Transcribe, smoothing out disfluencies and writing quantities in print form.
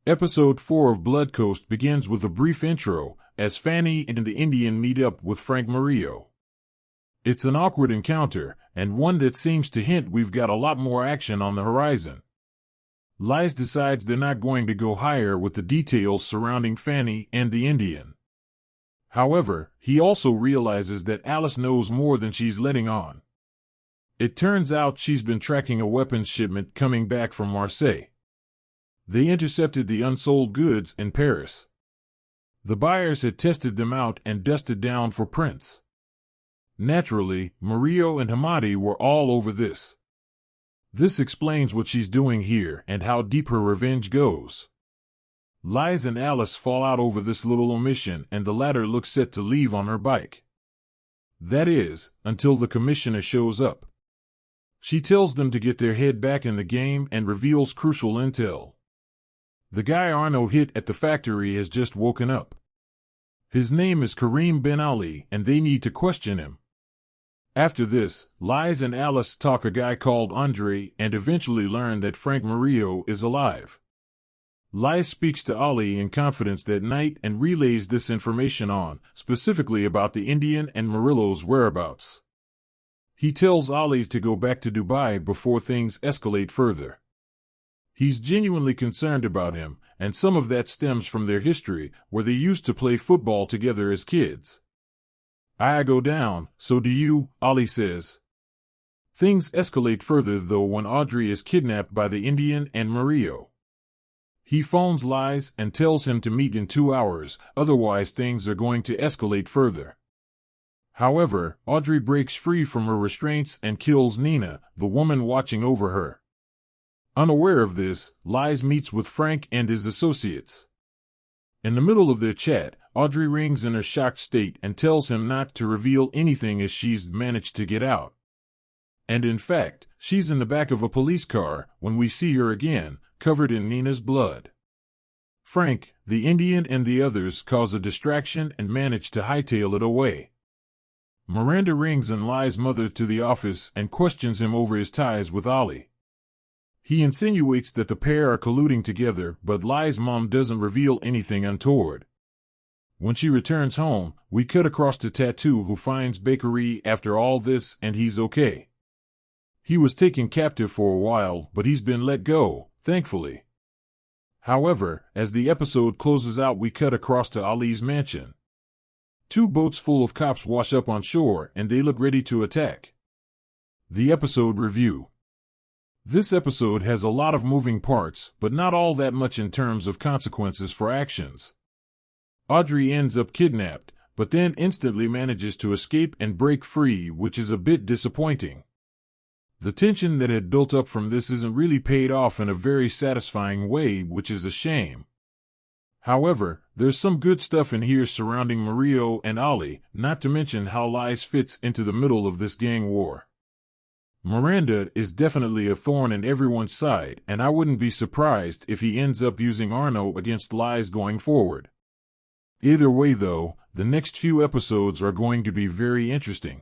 Episode 4 of Blood Coast begins with a brief intro, as Fanny and the Indian meet up with Frank Murillo. It's an awkward encounter, and one that seems to hint we've got a lot more action on the horizon. Lies decides they're not going to go higher with the details surrounding Fanny and the Indian. However, he also realizes that Alice knows more than she's letting on. It turns out she's been tracking a weapons shipment coming back from Marseille. They intercepted the unsold goods in Paris. The buyers had tested them out and dusted down for prints. Naturally, Murillo and Hamadi were all over this. This explains what she's doing here and how deep her revenge goes. Lies and Alice fall out over this little omission, and the latter looks set to leave on her bike. That is, until the commissioner shows up. She tells them to get their head back in the game and reveals crucial intel. The guy Arno hit at the factory has just woken up. His name is Karim Ben Ali, and they need to question him. After this, Lies and Alice talk a guy called Andre and eventually learn that Frank Murillo is alive. Lies speaks to Ali in confidence that night and relays this information on, specifically about the Indian and Murillo's whereabouts. He tells Ali to go back to Dubai before things escalate further. He's genuinely concerned about him, and some of that stems from their history, where they used to play football together as kids. I go down, so do you, Ali says. Things escalate further though when Audrey is kidnapped by the Indian and Murillo. He phones Lies and tells him to meet in 2 hours, otherwise things are going to escalate further. However, Audrey breaks free from her restraints and kills Nina, the woman watching over her. Unaware of this, Lies meets with Frank and his associates. In the middle of their chat, Audrey rings in a shocked state and tells him not to reveal anything as she's managed to get out. And in fact, she's in the back of a police car when we see her again, covered in Nina's blood. Frank, the Indian and the others cause a distraction and manage to hightail it away. Miranda rings in Lies' mother to the office and questions him over his ties with Ali. He insinuates that the pair are colluding together, but Lies' mom doesn't reveal anything untoward. When she returns home, we cut across to Tattoo, who finds Bakery after all this and he's okay. He was taken captive for a while, but he's been let go, thankfully. However, as the episode closes out, we cut across to Ali's mansion. 2 boats full of cops wash up on shore and they look ready to attack. The episode review. This episode has a lot of moving parts, but not all that much in terms of consequences for actions. Audrey ends up kidnapped, but then instantly manages to escape and break free, which is a bit disappointing. The tension that had built up from this isn't really paid off in a very satisfying way, which is a shame. However, there's some good stuff in here surrounding Murillo and Ali, not to mention how Lies fits into the middle of this gang war. Miranda is definitely a thorn in everyone's side, and I wouldn't be surprised if he ends up using Arno against Lies going forward. Either way though, the next few episodes are going to be very interesting.